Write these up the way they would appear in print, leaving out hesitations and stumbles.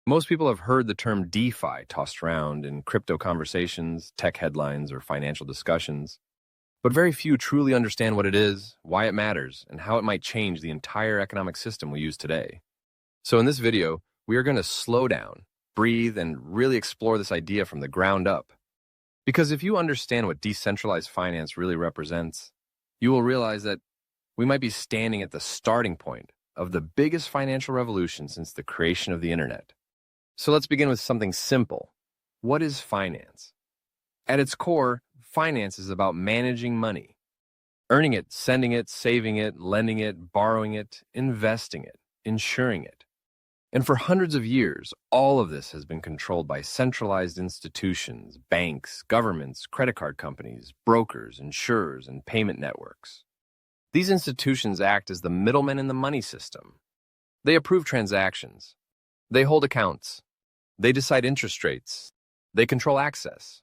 Most people have heard the term DeFi tossed around in crypto conversations, tech headlines, or financial discussions, but very few truly understand what it is, why it matters, and how it might change the entire economic system we use today. So in this video, we are going to slow down, breathe, and really explore this idea from the ground up. Because if you understand what decentralized finance really represents, you will realize that we might be standing at the starting point of the biggest financial revolution since the creation of the internet. So let's begin with something simple. What is finance? At its core, finance is about managing money. Earning it, sending it, saving it, lending it, borrowing it, investing it, insuring it. And for hundreds of years, all of this has been controlled by centralized institutions, banks, governments, credit card companies, brokers, insurers, and payment networks. These institutions act as the middlemen in the money system. They approve transactions. They hold accounts. They decide interest rates. They control access.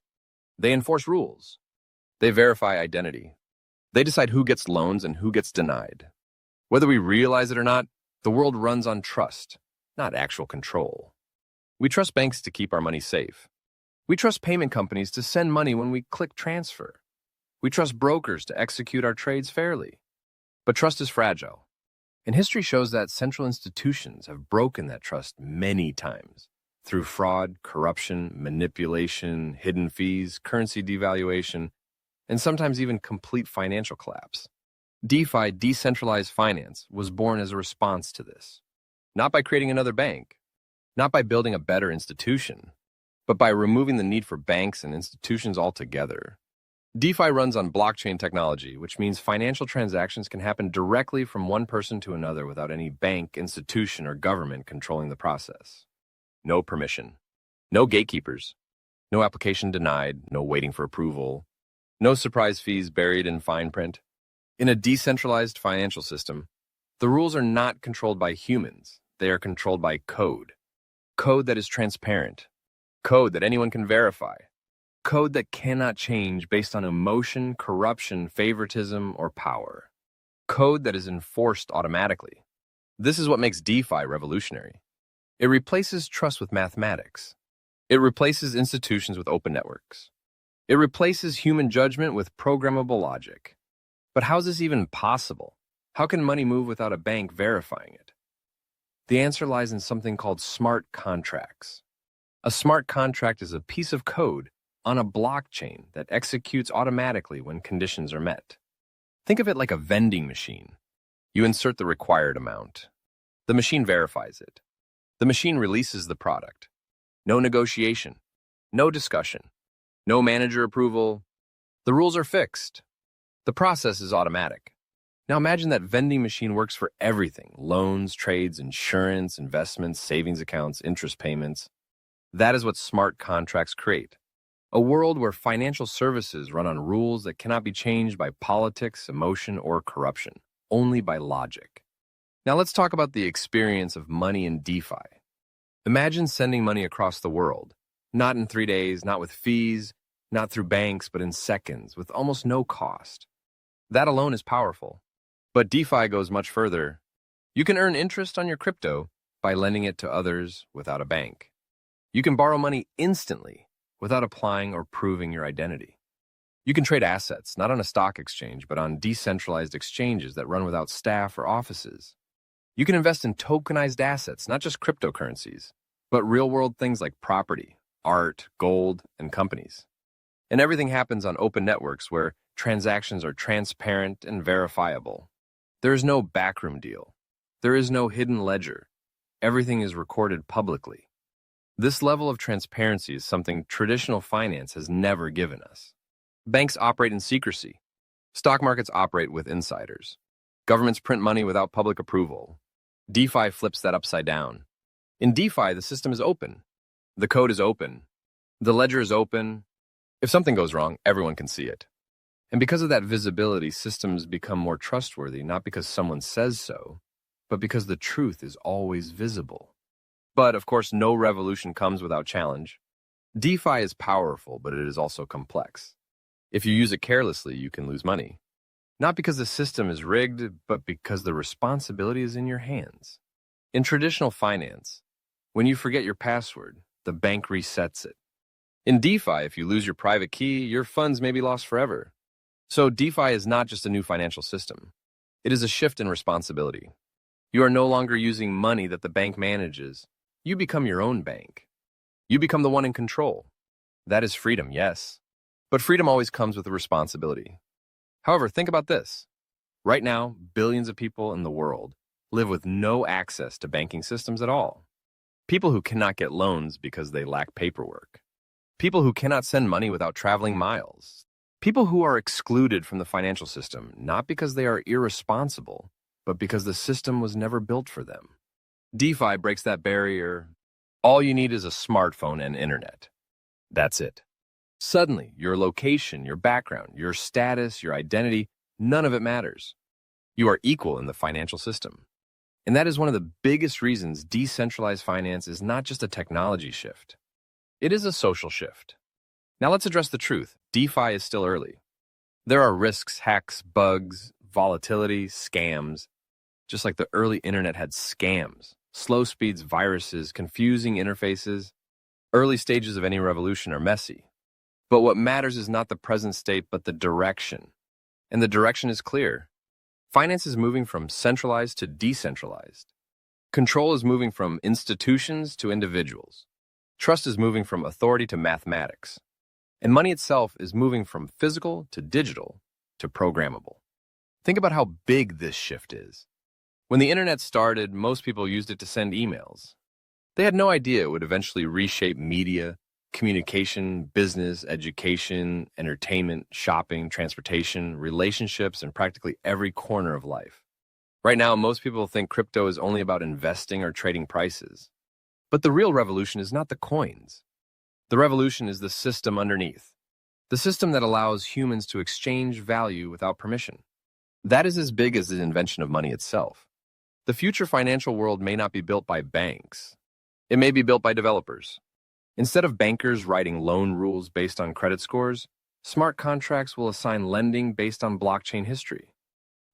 They enforce rules. They verify identity. They decide who gets loans and who gets denied. Whether we realize it or not, the world runs on trust, not actual control. We trust banks to keep our money safe. We trust payment companies to send money when we click transfer. We trust brokers to execute our trades fairly. But trust is fragile. And history shows that central institutions have broken that trust many times through fraud, corruption, manipulation, hidden fees, currency devaluation, and sometimes even complete financial collapse. DeFi, decentralized finance, was born as a response to this. Not by creating another bank, not by building a better institution, but by removing the need for banks and institutions altogether. DeFi runs on blockchain technology, which means financial transactions can happen directly from one person to another without any bank, institution, or government controlling the process. No permission. No gatekeepers. No application denied. No waiting for approval. No surprise fees buried in fine print. In a decentralized financial system, the rules are not controlled by humans. They are controlled by code. Code that is transparent. Code that anyone can verify. Code that cannot change based on emotion, corruption, favoritism, or power. Code that is enforced automatically. This is what makes DeFi revolutionary. It replaces trust with mathematics. It replaces institutions with open networks. It replaces human judgment with programmable logic. But how is this even possible? How can money move without a bank verifying it? The answer lies in something called smart contracts. A smart contract is a piece of code on a blockchain that executes automatically when conditions are met. Think of it like a vending machine. You insert the required amount. The machine verifies it. The machine releases the product. No negotiation. No discussion. No manager approval. The rules are fixed. The process is automatic. Now imagine that vending machine works for everything: loans, trades, insurance, investments, savings accounts, interest payments. That is what smart contracts create. A world where financial services run on rules that cannot be changed by politics, emotion, or corruption, only by logic. Now let's talk about the experience of money in DeFi. Imagine sending money across the world, not in 3 days, not with fees, not through banks, but in seconds, with almost no cost. That alone is powerful. But DeFi goes much further. You can earn interest on your crypto by lending it to others without a bank. You can borrow money instantly without applying or proving your identity. You can trade assets, not on a stock exchange, but on decentralized exchanges that run without staff or offices. You can invest in tokenized assets, not just cryptocurrencies, but real-world things like property, art, gold, and companies. And everything happens on open networks where transactions are transparent and verifiable. There is no backroom deal. There is no hidden ledger. Everything is recorded publicly. This level of transparency is something traditional finance has never given us. Banks operate in secrecy. Stock markets operate with insiders. Governments print money without public approval. DeFi flips that upside down. In DeFi, the system is open. The code is open. The ledger is open. If something goes wrong, everyone can see it. And because of that visibility, systems become more trustworthy, not because someone says so, but because the truth is always visible. But, of course, no revolution comes without challenge. DeFi is powerful, but it is also complex. If you use it carelessly, you can lose money. Not because the system is rigged, but because the responsibility is in your hands. In traditional finance, When you forget your password, the bank resets it. In DeFi, if you lose your private key, your funds may be lost forever. So DeFi is not just a new financial system. It is a shift in responsibility. You are no longer using money that the bank manages. You become your own bank. You become the one in control. That is freedom, yes. But freedom always comes with a responsibility. However, think about this. Right now, billions of people in the world live with no access to banking systems at all. People who cannot get loans because they lack paperwork. People who cannot send money without traveling miles. People who are excluded from the financial system, not because they are irresponsible, but because the system was never built for them. DeFi breaks that barrier. All you need is a smartphone and internet. That's it. Suddenly, your location, your background, your status, your identity, none of it matters. You are equal in the financial system. And that is one of the biggest reasons decentralized finance is not just a technology shift. It is a social shift. Now let's address the truth. DeFi is still early. There are risks, hacks, bugs, volatility, scams. Just like the early internet had scams, slow speeds, viruses, confusing interfaces. Early stages of any revolution are messy. But what matters is not the present state, but the direction. And the direction is clear. Finance is moving from centralized to decentralized. Control is moving from institutions to individuals. Trust is moving from authority to mathematics. And money itself is moving from physical to digital to programmable. Think about how big this shift is. When the internet started, most people used it to send emails. They had no idea it would eventually reshape media, communication, business, education, entertainment, shopping, transportation, relationships, and practically every corner of life. Right now, most people think crypto is only about investing or trading prices. But the real revolution is not the coins. The revolution is the system underneath. The system that allows humans to exchange value without permission. That is as big as the invention of money itself. The future financial world may not be built by banks. It may be built by developers. Instead of bankers writing loan rules based on credit scores, smart contracts will assign lending based on blockchain history.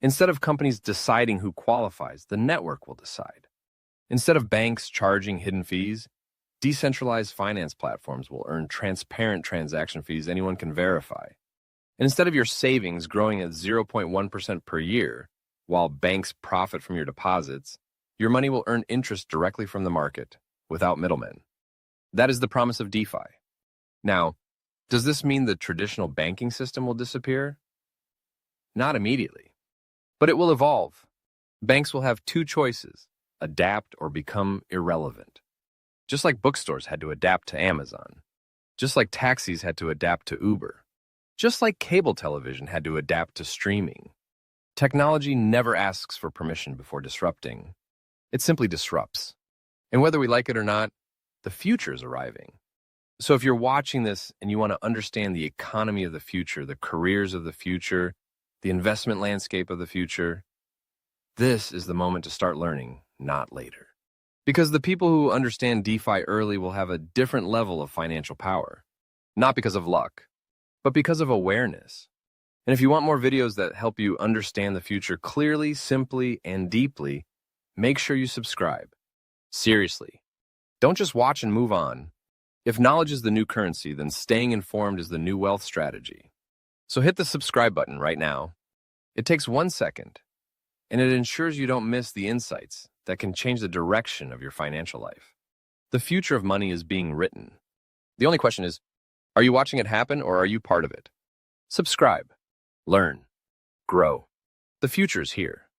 Instead of companies deciding who qualifies, the network will decide. Instead of banks charging hidden fees, decentralized finance platforms will earn transparent transaction fees anyone can verify. And instead of your savings growing at 0.1% per year, while banks profit from your deposits, your money will earn interest directly from the market, without middlemen. That is the promise of DeFi. Now, does this mean the traditional banking system will disappear? Not immediately. But it will evolve. Banks will have two choices: adapt or become irrelevant. Just like bookstores had to adapt to Amazon. Just like taxis had to adapt to Uber. Just like cable television had to adapt to streaming. Technology never asks for permission before disrupting. It simply disrupts. And whether we like it or not, the future is arriving. So if you're watching this and you want to understand the economy of the future, the careers of the future, the investment landscape of the future, this is the moment to start learning, not later. Because the people who understand DeFi early will have a different level of financial power. Not because of luck, but because of awareness. And if you want more videos that help you understand the future clearly, simply, and deeply, make sure you subscribe. Seriously. Don't just watch and move on. If knowledge is the new currency, then staying informed is the new wealth strategy. So hit the subscribe button right now. It takes 1 second, and it ensures you don't miss the insights that can change the direction of your financial life. The future of money is being written. The only question is, are you watching it happen or are you part of it? Subscribe, learn, grow. The future is here.